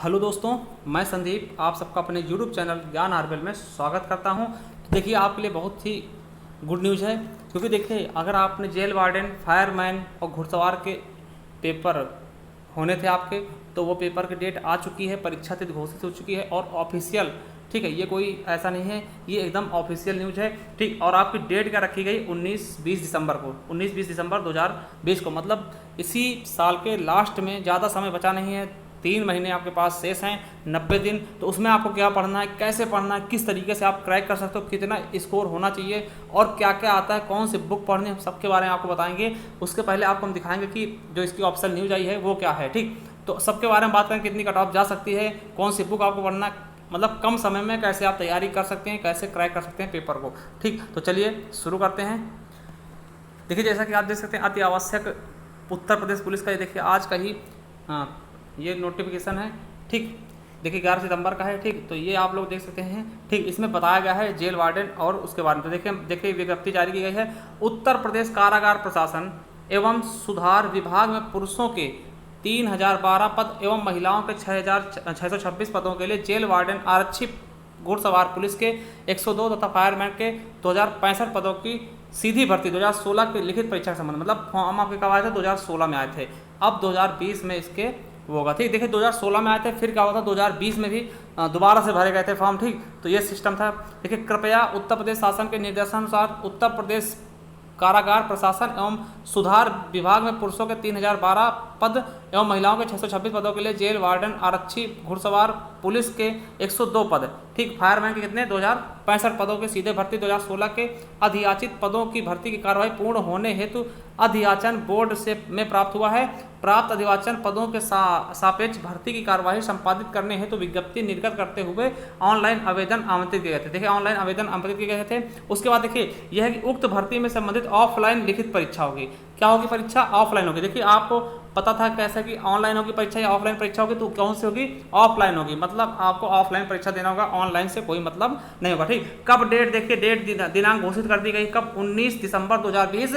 Hello दोस्तों, मैं संदीप आप सबका अपने यूट्यूब चैनल ज्ञान आरबेल में स्वागत करता हूं। तो देखिए आपके लिए बहुत ही गुड न्यूज़ है, क्योंकि देखिए अगर आपने जेल वार्डन, फायरमैन और घुड़सवार के पेपर होने थे आपके, तो वो पेपर की डेट आ चुकी है, परीक्षा तिथि घोषित हो चुकी है और ऑफिशियल, ठीक है, ये कोई ऐसा नहीं है, ये एकदम ऑफिशियल न्यूज़ है, ठीक। और आपकी डेट क्या रखी गई 19-20 दिसंबर को, 19-20 दिसंबर 2020 को, मतलब इसी साल के लास्ट में, ज़्यादा समय बचा नहीं है, 3 महीने आपके पास शेष हैं, 90 दिन। तो उसमें आपको क्या पढ़ना है, कैसे पढ़ना है, किस तरीके से आप क्रैक कर सकते हो, कितना स्कोर होना चाहिए और क्या क्या आता है, कौन सी बुक पढ़नी है, हम सबके बारे में आपको बताएंगे। उसके पहले आपको हम दिखाएंगे कि जो इसकी ऑप्शन न्यूज आई है वो क्या है, ठीक। तो सबके बारे में बात करें, कितनी कट ऑफ जा सकती है, कौन सी बुक आपको पढ़ना है, मतलब कम समय में कैसे आप तैयारी कर सकते हैं, कैसे क्रैक कर सकते हैं पेपर को, ठीक। तो चलिए शुरू करते हैं। देखिए जैसा कि आप देख सकते हैं, अति आवश्यक उत्तर प्रदेश पुलिस का ये देखिए आज का ही ये नोटिफिकेशन है, ठीक। देखिए 11 सितंबर का है, ठीक। तो ये आप लोग देख सकते हैं, ठीक। इसमें बताया गया है जेल वार्डन और उसके बारे में। तो देखिए विज्ञप्ति जारी की गई है। उत्तर प्रदेश कारागार प्रशासन एवं सुधार विभाग में पुरुषों के 3012 पद एवं महिलाओं के 6626 पदों के लिए जेल वार्डन, आरक्षी, घुड़सवार पुलिस के 102 तथा फायरमैन के 2065 पदों की सीधी भर्ती 2016 की लिखित परीक्षा के संबंध, मतलब फॉर्म आपके कब आए थे, 2016 में आए थे, अब 2020 में इसके वो होगा, ठीक। देखिए 2016 में आए थे, फिर क्या हुआ था 2020 में भी दोबारा से भरे गए थे फॉर्म, ठीक। तो ये सिस्टम था। देखिए कृपया उत्तर प्रदेश शासन के निर्देशानुसार उत्तर प्रदेश कारागार प्रशासन एवं सुधार विभाग में पुरुषों के 3012 पद एवं महिलाओं के 626 पदों के लिए जेल वार्डन, आरक्षी, घुड़सवार पुलिस के 102 पद, ठीक। फायरमैन के कितने 2065 पदों के सीधे भर्ती 2016 के अधियाचित पदों की भर्ती की कार्यवाही पूर्ण होने हेतु अधियाचन बोर्ड से में प्राप्त हुआ है। प्राप्त अधिवाचन पदों के सापेक्ष भर्ती की कार्यवाही संपादित करने हेतु विज्ञप्ति निर्गत करते हुए ऑनलाइन आवेदन आमंत्रित किए गए थे। देखिए ऑनलाइन आवेदन आमंत्रित किए गए थे। उसके बाद देखिए यह है कि उक्त भर्ती में संबंधित ऑफलाइन लिखित परीक्षा होगी। क्या होगी परीक्षा? ऑफलाइन होगी। देखिए आपको पता था कैसे कि ऑनलाइन होगी परीक्षा या ऑफलाइन परीक्षा होगी, तो कौन सी होगी? ऑफलाइन होगी, मतलब आपको ऑफलाइन परीक्षा देना होगा, ऑनलाइन से कोई मतलब नहीं होगा, ठीक। कब डेट? देखिए डेट दिनांक घोषित कर दी गई, कब? 19 दिसंबर 2020,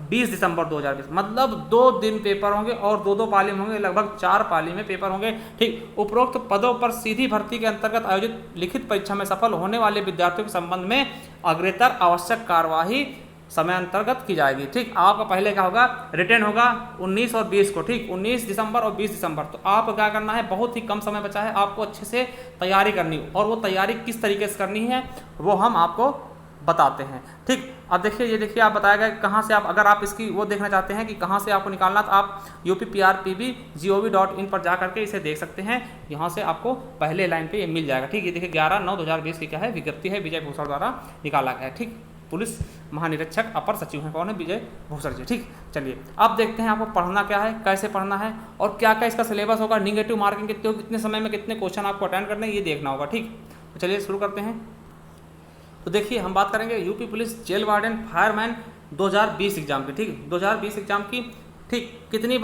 20 दिसंबर 2020, मतलब 2 दिन पेपर होंगे और 2 पाली में होंगे, लगभग 4 पाली में पेपर होंगे, ठीक। उपरोक्त पदों पर सीधी भर्ती के अंतर्गत आयोजित लिखित परीक्षा में सफल होने वाले विद्यार्थियों के संबंध में अग्रेतर आवश्यक कार्यवाही समय अंतर्गत की जाएगी, ठीक। आपका पहले क्या होगा? रिटर्न होगा 19 और 20 को, ठीक। 19 दिसंबर और 20 दिसंबर। तो आपको क्या करना है, बहुत ही कम समय बचा है, आपको अच्छे से तैयारी करनी, और वो तैयारी किस तरीके से करनी है वो हम आपको बताते हैं, ठीक। अब देखिए ये देखिए आप बताया गया कहाँ से आप, अगर आप इसकी वो देखना चाहते हैं कि कहाँ से आपको निकालना, तो आप UPPRPB.gov.in पर जा करके इसे देख सकते हैं। यहाँ से आपको पहले लाइन पे ये मिल जाएगा, ठीक। ये देखिए 11/9/2020 की क्या है, विज्ञप्ति है, विजय भूषण द्वारा निकाला गया है, ठीक। पुलिस महानिरीक्षक अपर सचिव हैं, कौन है? विजय भूषण जी, ठीक। चलिए अब देखते हैं आपको पढ़ना क्या है, कैसे पढ़ना है और क्या क्या इसका सिलेबस होगा, निगेटिव मार्किंग कितने होगी, कितने समय में कितने क्वेश्चन आपको अटेंड करने, ये देखना होगा, ठीक। तो चलिए शुरू करते हैं। तो देखिए हम बात करेंगे UP police jail warden fireman 2020 exam की, ठीक। 2020 एग्जाम की, ठीक। कितनी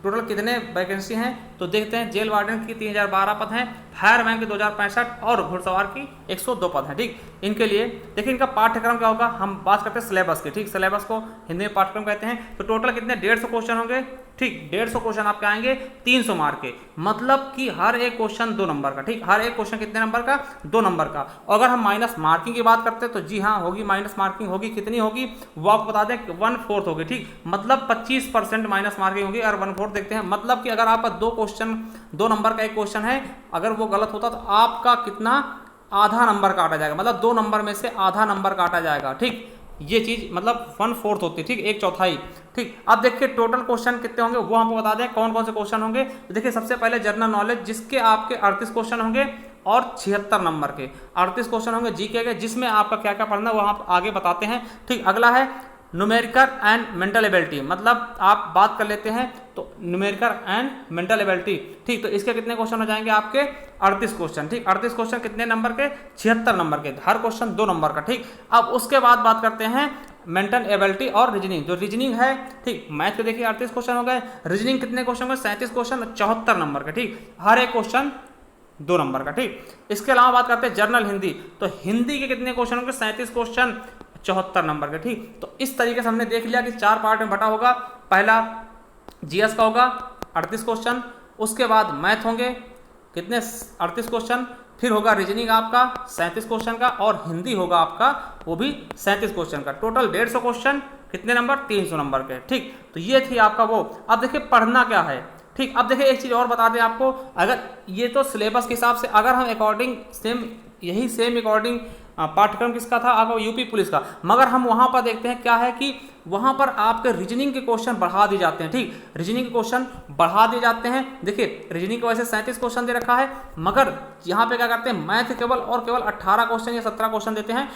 टोटल कितने वैकेंसी हैं तो देखते हैं। जेल वार्डन की 3012 पद हैं, फायरमैन के 2065 और घुड़सवार की 102 पद हैं, ठीक। इनके लिए देखिए इनका पाठ्यक्रम क्या होगा, हम बात करते हैं सिलेबस की, ठीक। सिलेबस को हिंदी में पाठ्यक्रम कहते हैं। तो टोटल कितने 150 क्वेश्चन होंगे, ठीक। 150 क्वेश्चन आपके आएंगे 300 मार्क के, मतलब कि हर एक क्वेश्चन 2 नंबर का, ठीक। हर एक क्वेश्चन कितने नंबर का? 2 नंबर का। और अगर हम माइनस मार्किंग की बात करते हैं तो जी हाँ होगी, माइनस मार्किंग होगी। कितनी होगी वो आपको बता दें, 1/4 होगी, ठीक। मतलब 25% माइनस मार्किंग होगी। और 1/4 देखते हैं, मतलब कि अगर आपका 2 नंबर का एक क्वेश्चन है, अगर वो गलत होता तो आपका कितना? आधा नंबर काटा जाएगा, मतलब 2 नंबर में से आधा नंबर काटा जाएगा, ठीक। ये चीज मतलब 1/4 होती है, ठीक, 1/4, ठीक। अब देखिए टोटल क्वेश्चन कितने होंगे वो हमको बता दें, कौन कौन से क्वेश्चन होंगे। तो देखिए सबसे पहले जनरल नॉलेज, जिसके आपके 38 क्वेश्चन होंगे और 76 नंबर के 38 क्वेश्चन होंगे जीके के, जिसमें आपका क्या क्या पढ़ना है वो आप आगे बताते हैं, ठीक। अगला है न्यूमेरिकल एंड मेंटल एबिलिटी, मतलब आप बात कर लेते हैं तो न्यूमेरिकल एंड मेंटल एबिलिटी, ठीक। तो इसके कितने क्वेश्चन हो जाएंगे आपके? 38 क्वेश्चन, ठीक। 38 क्वेश्चन कितने नंबर के? 76 नंबर के, हर क्वेश्चन 2 नंबर का, ठीक। अब उसके बाद बात करते हैं मेंटल एबिलिटी और रीजनिंग। जो रीजनिंग है, ठीक, मैथ के देखिए 38 क्वेश्चन हो गए, रीजनिंग कितने क्वेश्चन हो गए? 37 क्वेश्चन, 74 नंबर के, ठीक। हर एक क्वेश्चन 2 नंबर का, ठीक। इसके अलावा बात करते हैं जनरल हिंदी। तो हिंदी के कितने क्वेश्चन होंगे? 37 क्वेश्चन, 74 नंबर के, ठीक। तो इस तरीके से हमने देख लिया कि 4 पार्ट में बटा होगा। पहला जीएस का होगा 38 क्वेश्चन, उसके बाद मैथ होंगे कितने 38 क्वेश्चन, फिर होगा रीजनिंग आपका 37 क्वेश्चन का, और हिंदी होगा आपका वो भी 37 क्वेश्चन का। टोटल 150 क्वेश्चन, कितने नंबर, 300 नंबर के। ठीक, तो ये थी आपका वो। अब देखिए पढ़ना क्या है। ठीक, अब देखिए एक चीज़ और बता दें आपको, अगर ये तो सिलेबस के हिसाब से अगर हम अकॉर्डिंग सेम यही सेम अकॉर्डिंग पाठ्यक्रम किसका था आपको, यूपी पुलिस का, मगर हम वहां पर देखते हैं क्या है कि वहां पर आपके रीजनिंग के क्वेश्चन बढ़ा दिए जाते हैं। ठीक, रीजनिंग के क्वेश्चन बढ़ा दिए जाते हैं। देखिए रीजनिंग को वैसे 37 क्वेश्चन दे रखा है, मगर यहाँ पे क्या करते हैं, मैथ केवल और केवल 18 क्वेश्चन या 17 क्वेश्चन देते हैं,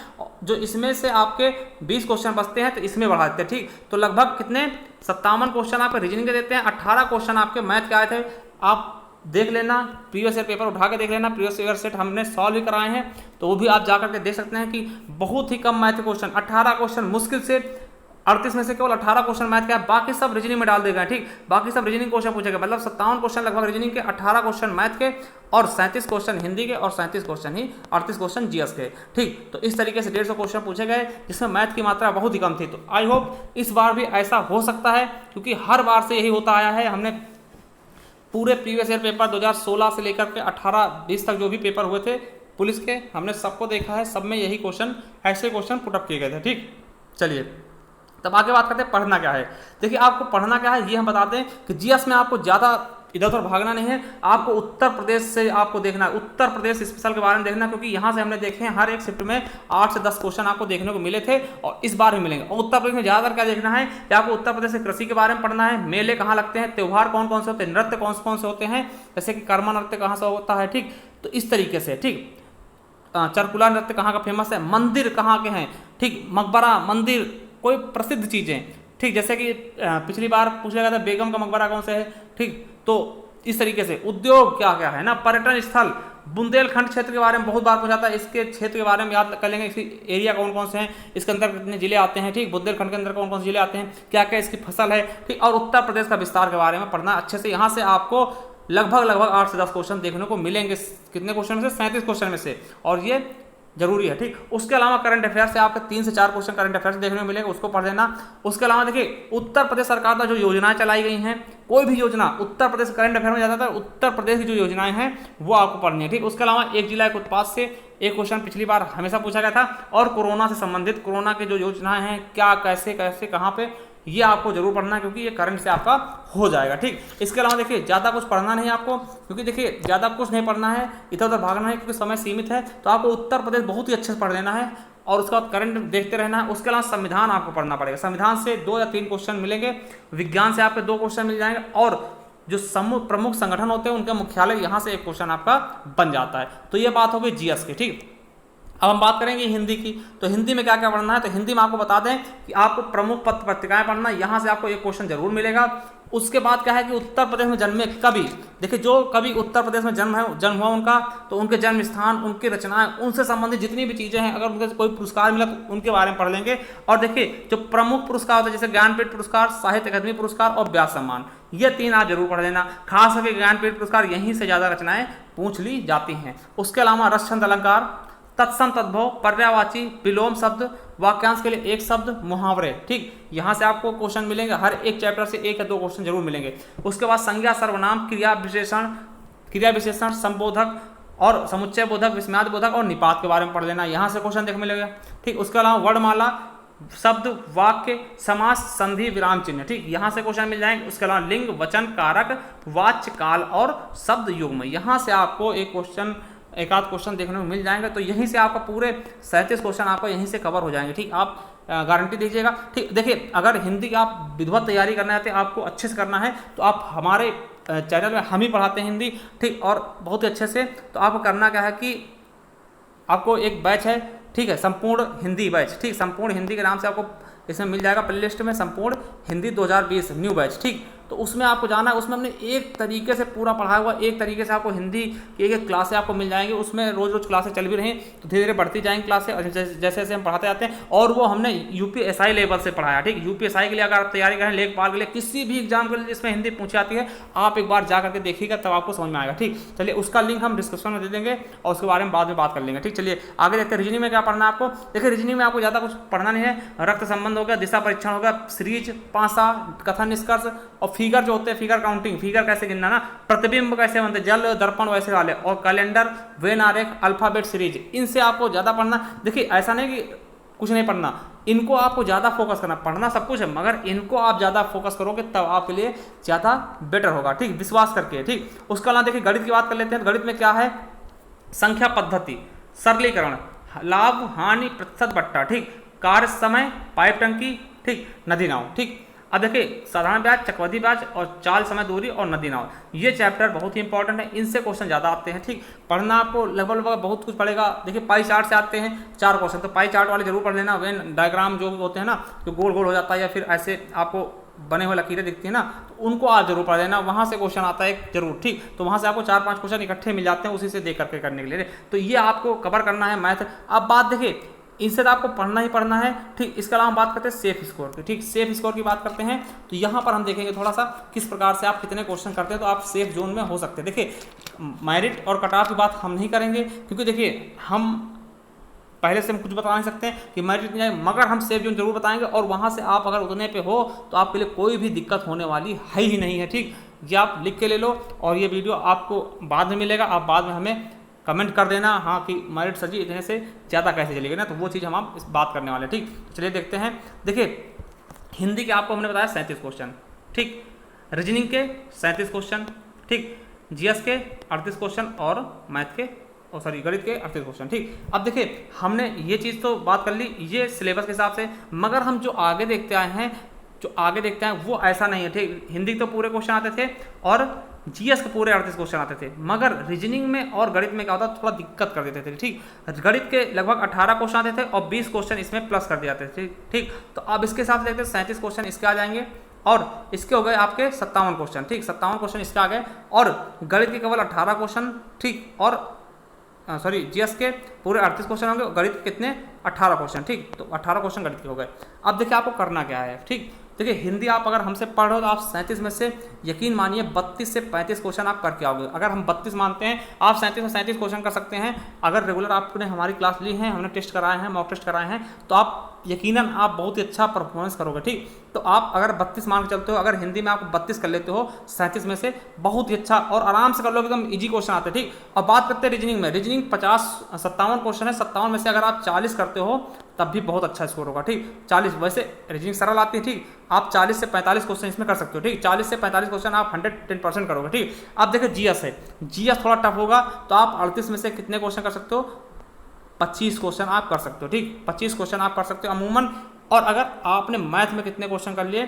जो इसमें से आपके 20 क्वेश्चन बचते हैं तो इसमें बढ़ा देते हैं। ठीक, तो लगभग कितने 57 क्वेश्चन आपके रीजनिंग के देते हैं, 18 क्वेश्चन आपके मैथ के आए थे। आप देख लेना, प्रीवियस ईयर पेपर उठा के देख लेना, प्रीवियस ईयर सेट हमने सॉल्व भी कराए हैं, तो वो भी आप जाकर के देख सकते हैं कि बहुत ही कम मैथ क्वेश्चन, 18 क्वेश्चन मुश्किल से 38 में से केवल 18 क्वेश्चन मैथ का है, बाकी सब रीजनिंग में डाल देगा। ठीक, बाकी सब रीजनिंग क्वेश्चन पूछेगा, मतलब 57 क्वेश्चन लगभग रीजनिंग के, 18 क्वेश्चन मैथ के, और 37 क्वेश्चन हिंदी के, और 37 क्वेश्चन ही 38 क्वेश्चन जीएस के। ठीक, तो इस तरीके से 150 क्वेश्चन पूछे गए, जिसमें मैथ की मात्रा बहुत ही कम थी। तो आई होप इस बार भी ऐसा हो सकता है, क्योंकि हर बार से यही होता आया है। हमने पूरे प्रीवियस ईयर पेपर 2016 से लेकर के 18-20 तक जो भी पेपर हुए थे पुलिस के, हमने सबको देखा है, सब में यही क्वेश्चन, ऐसे क्वेश्चन पुटअप किए गए थे। ठीक, चलिए तब आगे बात करते हैं पढ़ना क्या है। देखिए आपको पढ़ना क्या है ये हम बताते हैं कि जीएस में आपको ज़्यादा इधर उधर भागना नहीं है, आपको उत्तर प्रदेश से आपको देखना है, उत्तर प्रदेश स्पेशल के बारे में देखना, क्योंकि यहाँ से हमने देखे हैं हर एक शिफ्ट में 8 से 10 क्वेश्चन आपको देखने को मिले थे, और इस बार भी मिलेंगे। और उत्तर प्रदेश में ज़्यादातर क्या देखना है कि आपको उत्तर प्रदेश से कृषि के बारे में पढ़ना है, मेले कहाँ लगते हैं, त्यौहार कौन कौन से होते हैं, नृत्य कौन कौन से होते हैं, जैसे कि कर्मा नृत्य कहाँ से होता है। ठीक, तो इस तरीके से। ठीक, चरकुला नृत्य कहाँ का फेमस है, मंदिर कहाँ के हैं, ठीक, मकबरा, मंदिर, कोई प्रसिद्ध चीज़ें। ठीक, जैसे कि पिछली बार पूछा गया था बेगम का मकबरा कौन सा है। ठीक, तो इस तरीके से उद्योग क्या क्या है ना, पर्यटन स्थल, बुंदेलखंड क्षेत्र के बारे में बहुत बार पूछा था, इसके क्षेत्र के बारे में याद कर लेंगे, इसकी एरिया कौन कौन से हैं, इसके अंदर कितने जिले आते हैं। ठीक, बुंदेलखंड के अंदर कौन कौन से जिले आते हैं, क्या क्या इसकी फसल है। ठीक, और उत्तर प्रदेश का विस्तार के बारे में पढ़ना अच्छे से। यहाँ से आपको लगभग 8 से 10 क्वेश्चन देखने को मिलेंगे। कितने क्वेश्चन में से, 37 क्वेश्चन में से, और ये जरूरी है। ठीक, उसके अलावा करंट अफेयर से आपके 3 से 4 क्वेश्चन करंट अफेयर से देखने को मिलेंगे, उसको पढ़ लेना। उसके अलावा देखिए उत्तर प्रदेश सरकार द्वारा जो योजनाएं चलाई गई हैं, कोई भी योजना उत्तर प्रदेश करंट अफेयर में ज़्यादातर उत्तर प्रदेश की जो योजनाएं हैं वो आपको पढ़नी है। ठीक, उसके अलावा एक जिला एक उत्पाद से एक क्वेश्चन पिछली बार हमेशा पूछा गया था, और कोरोना से संबंधित, कोरोना की जो योजनाएं हैं, क्या कैसे कैसे कहाँ पे, ये आपको जरूर पढ़ना है, क्योंकि ये करंट से आपका हो जाएगा। ठीक, इसके अलावा देखिए ज़्यादा कुछ पढ़ना नहीं है आपको, क्योंकि देखिए ज़्यादा कुछ नहीं पढ़ना है, इधर उधर भागना है, क्योंकि समय सीमित है। तो आपको उत्तर प्रदेश बहुत ही अच्छे से पढ़ लेना है, और उसके बाद करंट देखते रहना है। उसके अलावा संविधान आपको पढ़ना पड़ेगा, संविधान से 2 या 3 क्वेश्चन मिलेंगे, विज्ञान से आपके 2 क्वेश्चन मिल जाएंगे, और जो प्रमुख संगठन होते हैं उनके मुख्यालय, यहाँ से एक क्वेश्चन आपका बन जाता है। तो ये बात हो गई जीएस की। ठीक, अब हम बात करेंगे हिंदी की। तो हिंदी में क्या क्या पढ़ना है, तो हिंदी में आपको बता दें कि आपको प्रमुख पत्र पत्रिकाएं पढ़ना, यहाँ से आपको एक क्वेश्चन जरूर मिलेगा। उसके बाद क्या है कि उत्तर प्रदेश में जन्मे कवि, देखिए जो कवि उत्तर प्रदेश में जन्म हुआ उनका, तो उनके जन्म स्थान, उनकी रचनाएं, उनसे संबंधित जितनी भी चीज़ें हैं, अगर उनके कोई पुरस्कार मिला तो उनके बारे में पढ़ लेंगे। और देखिए जो प्रमुख पुरस्कार होते हैं, जैसे ज्ञानपीठ पुरस्कार, साहित्य अकादमी पुरस्कार और व्यास सम्मान, ये 3 आप जरूर पढ़ लेना। खास करके ज्ञानपीठ पुरस्कार, यहीं से ज़्यादा रचनाएं पूछ ली जाती हैं। उसके अलावा रसछंद अलंकार, तत्सम तद्भव, पर्यायवाची, विलोम शब्द, वाक्यांश के लिए एक शब्द, मुहावरे। ठीक, यहाँ से आपको क्वेश्चन मिलेंगे, हर एक चैप्टर से 1 या 2 क्वेश्चन जरूर मिलेंगे। उसके बाद संज्ञा सर्वनाम, क्रिया विशेषण, संबोधक और समुच्चय बोधक, विस्मयादि बोधक और निपात के बारे में पढ़ लेना, यहाँ से क्वेश्चन देखने मिलेगा। ठीक, उसके अलावा वर्णमाला, शब्द, वाक्य, समास, संधि, विराम चिन्ह। ठीक, यहाँ से क्वेश्चन मिल जाएंगे। उसके अलावा लिंग, वचन, कारक, वाच्य, काल और शब्द युग्म, यहाँ से आपको एक आध क्वेश्चन देखने को मिल जाएंगे। तो यहीं से आपका पूरे 37 क्वेश्चन आपको यहीं से कवर हो जाएंगे। ठीक, आप गारंटी दीजिएगा। ठीक, देखिए अगर हिंदी की आप विधिवत तैयारी करना चाहते हैं, आपको अच्छे से करना है, तो आप हमारे चैनल में हम ही पढ़ाते हैं हिंदी। ठीक, और बहुत ही अच्छे से। तो आपको करना क्या है कि आपको एक बैच है, ठीक है, संपूर्ण हिंदी बैच। ठीक, संपूर्ण हिंदी के नाम से आपको इसमें मिल जाएगा प्ले लिस्ट में, संपूर्ण हिंदी 2020 न्यू बैच। ठीक, तो उसमें आपको जाना है, उसमें हमने एक तरीके से पूरा पढ़ाया हुआ, एक तरीके से आपको हिंदी की एक क्लासें आपको मिल जाएंगी। उसमें रोज रोज क्लासें चल भी रही, तो धीरे धीरे बढ़ती जाएंगी क्लासें, और जैसे जैसे हम पढ़ाते जाते हैं। और वो हमने यूपीएसआई लेवल से पढ़ाया। ठीक, यूपीएसआई के लिए अगर आप तैयारी करें, लेखपाल के लिए, किसी भी एग्जाम के लिए जिसमें हिंदी पूछी जाती है, आप एक बार जा करके देखिएगा, तब आपको समझ में आएगा। ठीक, चलिए उसका लिंक हम डिस्क्रिप्शन में दे देंगे, और उसके बारे में बाद में बात कर लेंगे। ठीक, चलिए आगे देखते हैं रीजनिंग में क्या पढ़ना है आपको। देखिए रीजनिंग में आपको ज़्यादा कुछ पढ़ना नहीं है, रक्त संबंध हो गया, दिशा परीक्षण हो गया, सीरीज, पासा, कथन निष्कर्ष, और फिगर जो होते हैं, फिगर काउंटिंग, फिगर कैसे गिनना ना, प्रतिबिंब कैसे बनते, जल दर्पण वैसे वाले, और कैलेंडर, वेन आरेख, अल्फाबेट सीरीज, इनसे आपको ज़्यादा पढ़ना। देखिए ऐसा नहीं कि कुछ नहीं पढ़ना, इनको आपको ज़्यादा फोकस करना, पढ़ना सब कुछ है मगर इनको आप ज़्यादा फोकस करोगे तब आपके लिए ज़्यादा बेटर होगा, ठीक, विश्वास करके, ठीक। उसके अलावा देखिए गणित की बात कर लेते हैं। गणित में क्या है, संख्या पद्धति, सरलीकरण, लाभ हानि प्रतिशत बट्टा, ठीक, कार्य समय, पाइप टंकी, ठीक, नदी नाव, ठीक। अब देखिए साधारण ब्याज, चक्रवृद्धि ब्याज और चाल समय दूरी और नदी नाव, ये चैप्टर बहुत ही इंपॉर्टेंट है, इनसे क्वेश्चन ज़्यादा आते हैं, ठीक। पढ़ना आपको लगभग बहुत कुछ पड़ेगा। देखिए पाई चार्ट से आते हैं 4 क्वेश्चन, तो पाई चार्ट वाले जरूर पढ़ लेना। वेन डायग्राम जो होते हैं ना, जो गोल गोल हो जाता है या फिर ऐसे आपको बने हुए लकीरें दिखती है ना, तो उनको आप जरूर पढ़ लेना, वहाँ से क्वेश्चन आता है जरूर, ठीक। तो वहाँ से आपको 4-5 क्वेश्चन इकट्ठे मिल जाते हैं उसी से देख करके करने के लिए, तो ये आपको कवर करना है मैथ। अब बात देखिए इनसे तो आपको पढ़ना ही पढ़ना है, ठीक। इसके अलावा हम बात करते हैं सेफ स्कोर की, ठीक। सेफ स्कोर की बात करते हैं तो यहाँ पर हम देखेंगे थोड़ा सा किस प्रकार से आप कितने क्वेश्चन करते हैं तो आप सेफ जोन में हो सकते हैं। देखिए मेरिट और कट ऑफ की बात हम नहीं करेंगे क्योंकि देखिए हम पहले से हम कुछ बता नहीं सकते हैं कि मेरिट नहीं जाए, मगर हम सेफ जोन जरूर बताएंगे और वहाँ से आप अगर उतने पे हो तो आपके लिए कोई भी दिक्कत होने वाली है ही नहीं है, ठीक। ये आप लिख के ले लो और ये वीडियो आपको बाद में मिलेगा, आप बाद में हमें कमेंट कर देना हाँ कि मेरिट सर जी इतने से ज़्यादा कैसे चलेगी ना, तो वो चीज़ हम आप इस बात करने वाले हैं, ठीक। चलिए देखते हैं। देखिए हिंदी के आपको हमने बताया 37 क्वेश्चन, ठीक। रीजनिंग के 37 क्वेश्चन, ठीक। जीएस के 38 क्वेश्चन और मैथ के गणित के 38 क्वेश्चन, ठीक। अब देखिए हमने ये चीज़ तो बात कर ली ये सिलेबस के हिसाब से, मगर हम जो आगे देखते आए हैं वो ऐसा नहीं है, ठीक। हिंदी तो पूरे क्वेश्चन आते थे और जीएस के पूरे 38 क्वेश्चन आते थे, मगर रीजनिंग में और गणित में क्या होता था, थोड़ा दिक्कत कर देते थे, ठीक। गणित के लगभग 18 क्वेश्चन आते थे और 20 क्वेश्चन इसमें प्लस कर दिए जाते थे, ठीक। तो अब इसके हिसाब से देखते हैं 37 क्वेश्चन इसके आ जाएंगे और इसके हो गए आपके 57 क्वेश्चन, ठीक। 57 क्वेश्चन इसके आ गए और गणित के केवल 18 क्वेश्चन, ठीक। और जीएस के पूरे 38 क्वेश्चन होंगे, गणित के कितने 18 क्वेश्चन, ठीक। तो 18 क्वेश्चन गणित के हो गए। अब देखिए आपको करना क्या है, ठीक। देखिए हिंदी आप अगर हमसे पढ़ रहे हो तो आप 37 में से यकीन मानिए 32 से 35 क्वेश्चन आप करके आओगे। अगर हम 32 मानते हैं आप 37 में 37 क्वेश्चन कर सकते हैं। अगर रेगुलर आपने हमारी क्लास ली है, हमने टेस्ट कराए हैं, मॉक टेस्ट कराए हैं, तो आप यकीनन आप बहुत ही अच्छा परफॉर्मेंस करोगे, ठीक। तो आप अगर 32 मान के चलते हो, अगर हिंदी में आप 32 कर लेते हो 37 में से, बहुत ही अच्छा और आराम से कर लो, एकदम इजी क्वेश्चन आते हैं, ठीक। और बात करते हैं रीजनिंग में, रीजनिंग 57 क्वेश्चन है, 57 में से अगर आप 40 करते हो तब भी बहुत अच्छा स्कोर होगा, ठीक। 40 वैसे रीजनिंग सरल आती है, ठीक। आप 40 से 45 क्वेश्चन इसमें कर सकते हो, ठीक। 40 से 45 क्वेश्चन आप 110% करोगे, ठीक। अब देखिए जीएस है, जीएस थोड़ा टफ होगा, तो आप 38 में से कितने क्वेश्चन कर सकते हो, 25 क्वेश्चन आप कर सकते हो, ठीक। 25 क्वेश्चन आप कर सकते हो अमूमन। और अगर आपने मैथ में कितने क्वेश्चन कर लिए,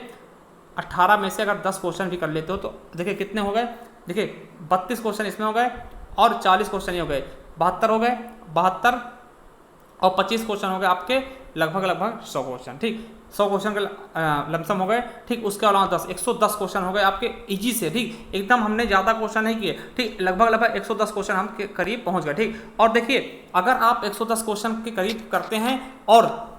18 में से अगर 10 क्वेश्चन भी कर लेते हो तो देखिए कितने हो गए, देखिए 32 क्वेश्चन इसमें हो गए और 40 क्वेश्चन ये हो गए, 72 हो गए, 72 और 25 क्वेश्चन हो गए आपके लगभग 100 क्वेश्चन, ठीक। 100 क्वेश्चन के लमसम हो गए, ठीक। उसके अलावा 110 क्वेश्चन हो गए आपके इजी से, ठीक। एकदम हमने ज़्यादा क्वेश्चन नहीं किए, ठीक। लगभग 110 क्वेश्चन हम के करीब पहुंच गए, ठीक। और देखिए अगर आप 110 क्वेश्चन के करीब करते हैं और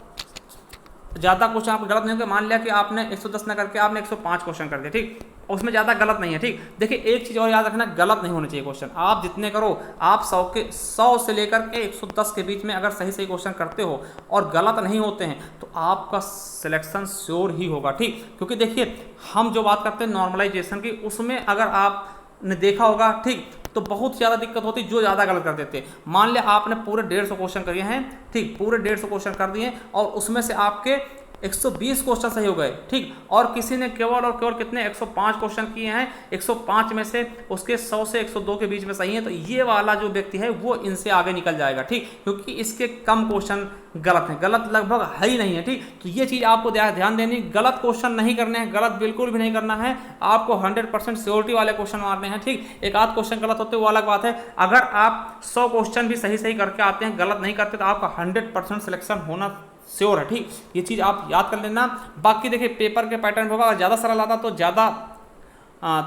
ज़्यादा क्वेश्चन आपको गलत नहीं होंगे, मान लिया कि आपने 110 न करके आपने 105 क्वेश्चन कर दिए, ठीक। उसमें ज़्यादा गलत नहीं है, ठीक। देखिए एक चीज़ और याद रखना, गलत नहीं होने चाहिए क्वेश्चन। आप जितने करो, आप 100 से लेकर के 110 के बीच में अगर सही क्वेश्चन करते हो और गलत नहीं होते हैं तो आपका सिलेक्शन श्योर ही होगा, ठीक। क्योंकि देखिए हम जो बात करते हैं नॉर्मलाइजेशन की, उसमें अगर आपने देखा होगा, ठीक, तो बहुत ज़्यादा दिक्कत होती जो ज़्यादा गलत कर देते। मान लिया आपने पूरे 150 क्वेश्चन किए हैं, ठीक, पूरे 150 क्वेश्चन कर दिए और उसमें से आपके 120 क्वेश्चन सही हो गए, ठीक। और किसी ने केवल कितने 105 क्वेश्चन किए हैं, 105 में से उसके 100 से 102 के बीच में सही है, तो ये वाला जो व्यक्ति है वो इनसे आगे निकल जाएगा, ठीक। क्योंकि इसके कम क्वेश्चन गलत हैं, गलत लगभग है ही नहीं है, ठीक। तो ये चीज़ आपको ध्यान देनी, गलत क्वेश्चन नहीं करने हैं, गलत बिल्कुल भी नहीं करना है, आपको 100% श्योरिटी वाले क्वेश्चन मारने हैं, ठीक। एक आध क्वेश्चन गलत होते वो अलग बात है। अगर आप 100 क्वेश्चन भी सही करके आते हैं, गलत नहीं करते, तो आपका 100% सिलेक्शन होना श्योर है, ठीक। ये चीज़ आप याद कर लेना। बाकी देखिए पेपर के पैटर्न होगा, अगर ज़्यादा सरल आता तो ज़्यादा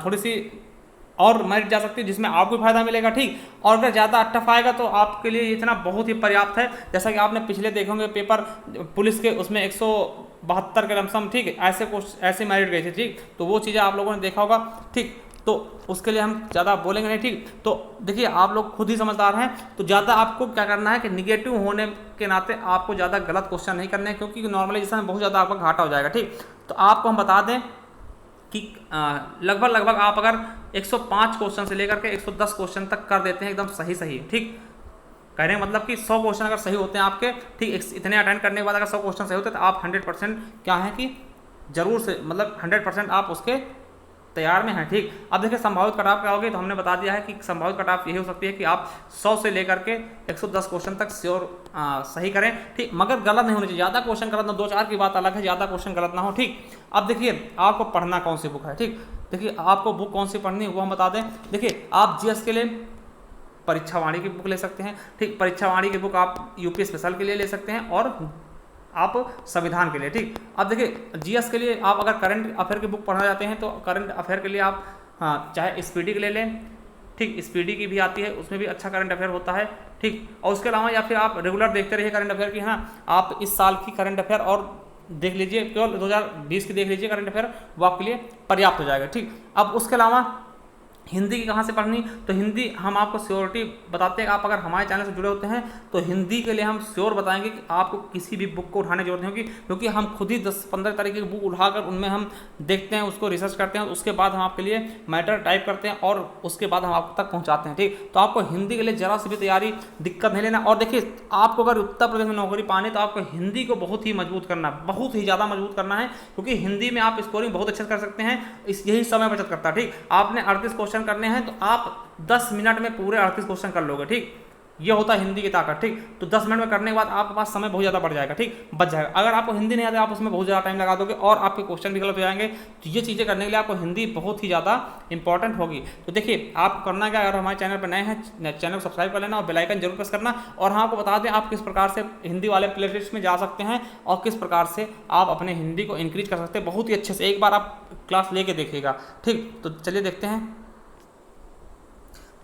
थोड़ी सी और मेरिट जा सकती है जिसमें आपको फायदा मिलेगा, ठीक। और अगर ज़्यादा टफ आएगा तो आपके लिए इतना बहुत ही पर्याप्त है। जैसा कि आपने पिछले देखे होंगे पेपर पुलिस के, उसमें 172 के लमसम, ठीक, ऐसे मेरिट गई थी, ठीक। तो वो चीज़ें आप लोगों ने देखा होगा, ठीक। तो उसके लिए हम ज़्यादा बोलेंगे नहीं, ठीक। तो देखिए आप लोग खुद ही समझदार हैं, तो ज़्यादा आपको क्या करना है कि निगेटिव होने के नाते आपको ज़्यादा गलत क्वेश्चन नहीं करने हैं, क्योंकि नॉर्मलाइजेशन में बहुत ज़्यादा आपका घाटा हो जाएगा, ठीक। तो आपको हम बता दें कि लगभग आप अगर 105 क्वेश्चन से लेकर के 110 क्वेश्चन तक कर देते हैं एकदम सही, ठीक। कहने का मतलब कि 100 क्वेश्चन अगर सही होते हैं आपके, ठीक, इतने अटेंड करने के बाद अगर 100 क्वेश्चन सही होते हैं तो आप 100% क्या है कि जरूर से मतलब 100% आप उसके तैयार में हैं, ठीक। अब देखिए संभावित कट ऑफ क्या होगी, तो हमने बता दिया है कि संभावित कट ऑफ यही हो सकती है कि आप 100 से लेकर के 110 क्वेश्चन तक श्योर सही करें, ठीक, मगर गलत नहीं होनी चाहिए। ज़्यादा क्वेश्चन गलत ना, 2-4 की बात अलग है, ज़्यादा क्वेश्चन गलत ना हो, ठीक। अब देखिए आपको पढ़ना कौन सी बुक है, ठीक। देखिए आपको बुक कौन सी पढ़नी है वो हम बता दें। देखिए आप जीएस के लिए परीक्षावाणी की बुक ले सकते हैं, ठीक। परीक्षावाणी की बुक आप यूपी स्पेशल के लिए ले सकते हैं और आप संविधान के लिए, ठीक। अब देखिए जीएस के लिए आप अगर करंट अफेयर की बुक पढ़ना चाहते हैं तो करंट अफेयर के लिए आप चाहे स्पीडी के ले लें, ठीक। स्पीडी की भी आती है, उसमें भी अच्छा करंट अफेयर होता है, ठीक। और उसके अलावा या फिर आप रेगुलर देखते रहिए करंट अफेयर की, है ना। आप इस साल की करंट अफेयर और देख लीजिए, केवल 2020 की देख लीजिए करंट अफेयर, वो आपके लिए पर्याप्त हो जाएगा, ठीक। अब उसके अलावा हिंदी की कहाँ से पढ़नी, तो हिंदी हम आपको श्योरिटी बताते हैं। आप अगर हमारे चैनल से जुड़े होते हैं तो हिंदी के लिए हम श्योर बताएंगे कि आपको किसी भी बुक को उठाने की जरूरत नहीं होगी, क्योंकि हम खुद ही 10-15 तरीके की बुक उठाकर उनमें हम देखते हैं, उसको रिसर्च करते हैं, उसके बाद हम आपके लिए मैटर टाइप करते हैं और उसके बाद हम आप तक पहुँचाते हैं, ठीक। तो आपको हिंदी के लिए जरा सी भी तैयारी दिक्कत नहीं लेना। और देखिए आपको अगर उत्तर प्रदेश में नौकरी पानी तो आपको हिंदी को बहुत ही मजबूत करना है, बहुत ही ज़्यादा मजबूत करना है, क्योंकि हिंदी में आप स्कोरिंग बहुत अच्छे से कर सकते हैं, यही समय बचत करता है, ठीक। आपने 38 क्वेश्चन करने हैं तो आप 10 मिनट में पूरे 38 क्वेश्चन कर लोगे, ठीक। ये होता है हिंदी की ताकत, ठीक। तो 10 मिनट में करने के बाद आपके पास समय बहुत ज़्यादा बढ़ जाएगा, ठीक, बच जाएगा। अगर आपको हिंदी नहीं आता आप उसमें बहुत ज़्यादा टाइम लगा दोगे और आपके क्वेश्चन भी गलत हो जाएंगे। तो ये चीज़ें करने के लिए आपको हिंदी बहुत ही ज़्यादा इंपॉर्टेंट होगी। तो देखिए आप करना क्या, अगर हमारे चैनल पर नए हैं चैनल को सब्सक्राइब कर लेना और बेल आइकन जरूर प्रेस करना। और हाँ, आपको बता दें आप किस प्रकार से हिंदी वाले प्लेलिस्ट में जा सकते हैं और किस प्रकार से आप अपने हिंदी को इंक्रीज कर सकते हैं बहुत ही अच्छे से। एक बार आप क्लास लेके देखिएगा, ठीक। तो चलिए देखते हैं।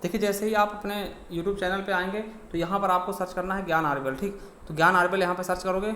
देखिए जैसे ही आप अपने YouTube चैनल पे आएंगे तो यहाँ पर आपको सर्च करना है ज्ञान आर्यभट्ट, ठीक। तो ज्ञान आर्यभट्ट यहाँ पे सर्च करोगे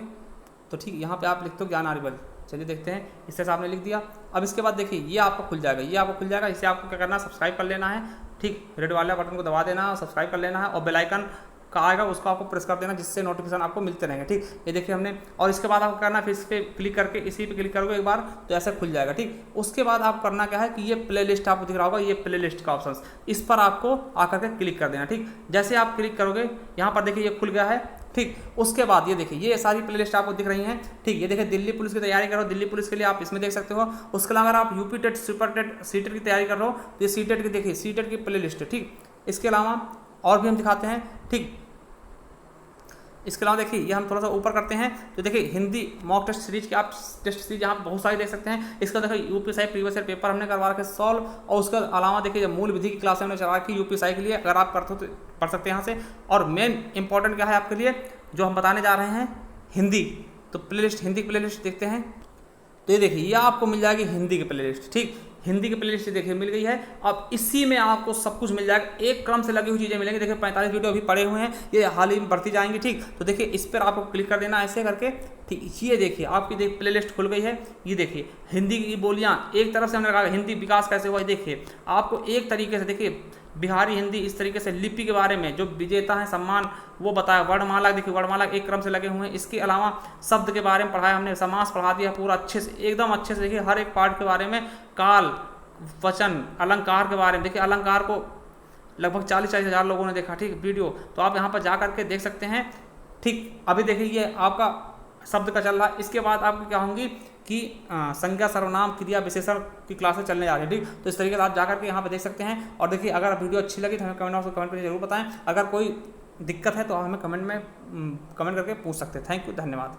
तो ठीक यहाँ पे आप लिखते हो ज्ञान आर्यभट्ट। चलिए देखते हैं, इस तरह से आपने लिख दिया। अब इसके बाद देखिए ये आपको खुल जाएगा, ये आपको खुल जाएगा। इसे आपको क्या करना है, सब्सक्राइब कर लेना है, ठीक। रेड वाला बटन को दबा देना है, सब्सक्राइब कर लेना है और बेल आइकन का आएगा उसको आपको प्रेस कर देना, जिससे नोटिफिकेशन आपको मिलते रहेंगे, ठीक। ये देखिए हमने, और इसके बाद आपको करना है फिर इस पर क्लिक करके, इसी पे क्लिक करोगे एक बार तो ऐसा खुल जाएगा, ठीक। उसके बाद आप करना क्या है कि ये प्लेलिस्ट आपको दिख रहा होगा, ये प्लेलिस्ट का ऑप्शन, इस पर आपको आकर के क्लिक कर देना, ठीक। जैसे आप क्लिक करोगे यहाँ पर देखिए ये खुल गया है, ठीक। उसके बाद ये देखिए ये सारी प्लेलिस्ट आपको दिख रही हैं, ठीक। ये देखिए दिल्ली पुलिस की तैयारी करो, दिल्ली पुलिस के लिए आप इसमें देख सकते हो। उसके अलावा अगर आप UP TET, super TET, CTET की तैयारी कर रहे हो तो ये सीटेट की देखिए, सीटेट की प्लेलिस्ट है, ठीक। इसके अलावा और भी हम दिखाते हैं, ठीक। इसके अलावा देखिए ये हम थोड़ा सा ऊपर करते हैं तो देखिए हिंदी मॉक टेस्ट सीरीज के आप टेस्ट सीरीज यहाँ बहुत सारी देख सकते हैं। इसका देखिए यूपीएसआई प्रीवियस ईयर पेपर हमने करवा रखे सॉल्व, और उसके अलावा देखिए मूल विधि की क्लास हमने चला रखी यूपीएसआई के लिए, अगर आप करते हो तो पढ़ सकते हैं यहाँ से। और मेन इंपॉर्टेंट क्या है आपके लिए जो हम बताने जा रहे हैं, हिंदी। तो प्लेलिस्ट, हिंदी की प्लेलिस्ट देखते हैं तो ये देखिए ये आपको मिल जाएगी हिंदी की प्लेलिस्ट, ठीक। हिंदी की प्लेलिस्ट देखिए मिल गई है। अब इसी में आपको सब कुछ मिल जाएगा, एक क्रम से लगी हुई चीज़ें मिलेंगी। देखिए 45 वीडियो अभी पड़े हुए हैं, ये हाल ही में बढ़ती जाएंगी, ठीक। तो देखिए इस पर आपको क्लिक कर देना ऐसे करके, ठीक। ये देखिए आपकी देख प्लेलिस्ट खुल गई है। ये देखिए हिंदी की बोलियाँ एक तरफ से हमने रखा, हिंदी विकास कैसे हुआ, देखिए आपको एक तरीके से देखिए बिहारी हिंदी, इस तरीके से लिपि के बारे में जो विजेता है सम्मान वो बताया, वर्णमाला देखिए वर्णमाला एक क्रम से लगे हुए हैं। इसके अलावा शब्द के बारे में पढ़ाया हमने, समास पढ़ा दिया पूरा अच्छे से, एकदम अच्छे से। देखिए हर एक पार्ट के बारे में, काल, वचन, अलंकार के बारे में, देखिए अलंकार को लगभग 40-40 हज़ार लोगों ने देखा, ठीक, वीडियो। तो आप यहाँ पर जा करके देख सकते हैं, ठीक। अभी देखिए ये आपका शब्द का चल रहा है। इसके बाद आपको क्या होंगी कि संज्ञा, सर्वनाम, क्रिया, विशेषण की क्लासेस चलने जा रही है, ठीक। तो इस तरीके से आप जाकर के यहाँ पे देख सकते हैं। और देखिए अगर वीडियो अच्छी लगी तो हमें कमेंट बॉक्स में कमेंट करके जरूर बताएं। अगर कोई दिक्कत है तो हमें कमेंट करके पूछ सकते हैं। थैंक यू, धन्यवाद।